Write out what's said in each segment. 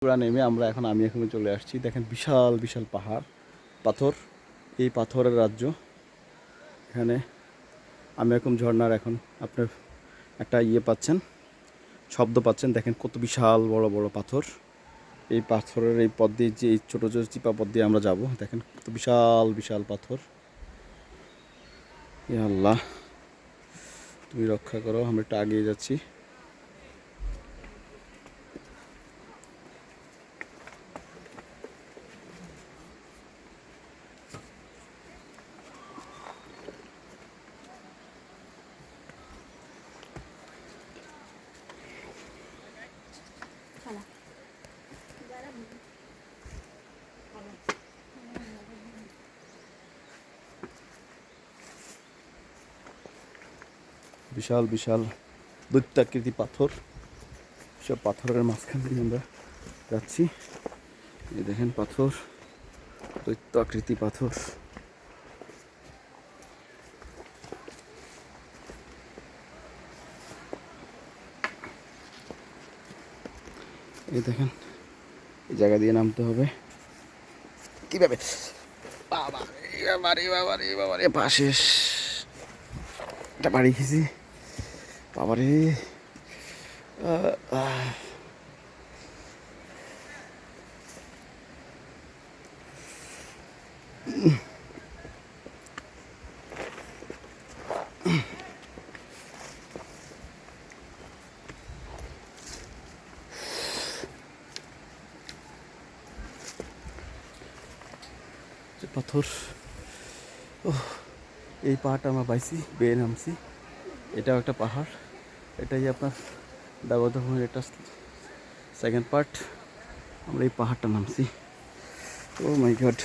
পুরা নেমে আমি এখন চলে আসছি। দেখেন বিশাল বিশাল পাহাড়, পাথর, এই পাথরের রাজ্য। এখানে আমি এখন ঝর্ণার এখন আপনার একটা পাচ্ছেন, শব্দ পাচ্ছেন। দেখেন কত বিশাল বড় বড় পাথর। এই পাথরের এই পথ দিয়ে, যে এই ছোটো ছোটো চিপা পথ দিয়ে আমরা যাব। দেখেন কত বিশাল বিশাল পাথর। এ আল্লাহ, তুমি রক্ষা করো, আমরা একটু এগিয়ে যাচ্ছি। বিশাল বিশাল দৈত্যাকৃতি পাথর, সব পাথরের মাঝখান দিয়ে আমরা যাচ্ছি। এই দেখেন পাথর, দৈত্যাকৃতি পাথর। এই দেখেন, এই জায়গা দিয়ে নামতে হবে কিভাবে। বাবারে পাশে একটা বাড়ি খেয়েছি। বাবারে পাথর। ও, এই পাহাড়টা আমরা পাইছি, বেয়ে নামছি। এটাও একটা পাহাড়, এটাই আপনার দাগোদাহুমের এটা সেকেন্ড পার্ট। আমরা এই পাহাড়টা নামছি। ও মাই গড,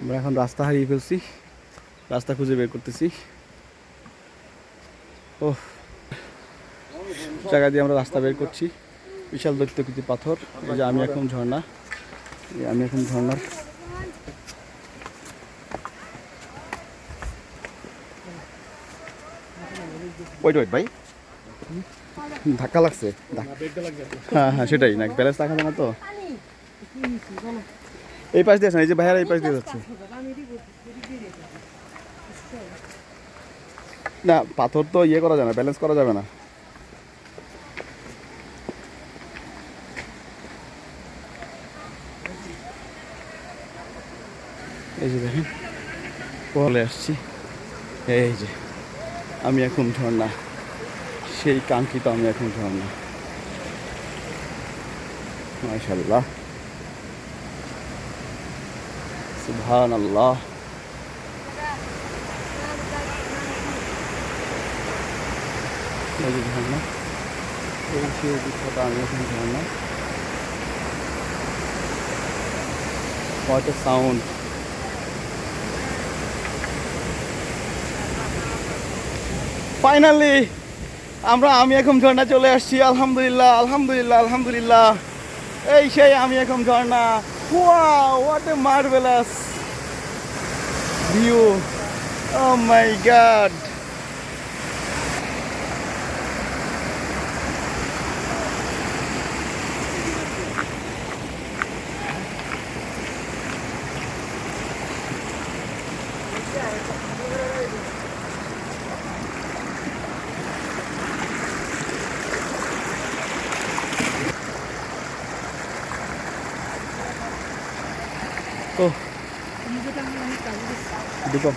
আমরা এখন রাস্তা হারিয়ে ফেলছি, রাস্তা খুঁজে বের করতেছি। ও, জায়গা দিয়ে আমরা রাস্তা বের করছি। বিশাল দৈত্যাকৃতি পাথর। এই যে আমি এখন ঝর্ণার ওয়েট ভাই, ধাক্কা লাগছে। হ্যাঁ হ্যাঁ, সেটাই না, ব্যালেন্স রাখা যায় না তো। এই পাশ দিয়ে, এই যে ভাইয়ারা এই পাশ দিয়ে যাচ্ছে। না, পাথর তো করা যায় না, ব্যালেন্স করা যাবে না। এই যে দেখেন, পলে আসছি। এই যে আমি এখন ঝর্ণা, সেই কাঙ্ক্ষিত আমি এখন ঝর্ণা। মাশাআল্লাহ, সুবহানাল্লাহ। এই যে ঝর্ণা, এই সেই বিখ্যাত আমি এখন ঝর্ণা। What a sound! ফাইনালি আমি এখন ঝর্ণা চলে আসছি। আলহামদুলিল্লাহ আলহামদুলিল্লাহ আলহামদুলিল্লাহ। এই সেই আমি এখন ঝর্ণা। Wow, what a marvellous view! Oh my god! Oh, dito.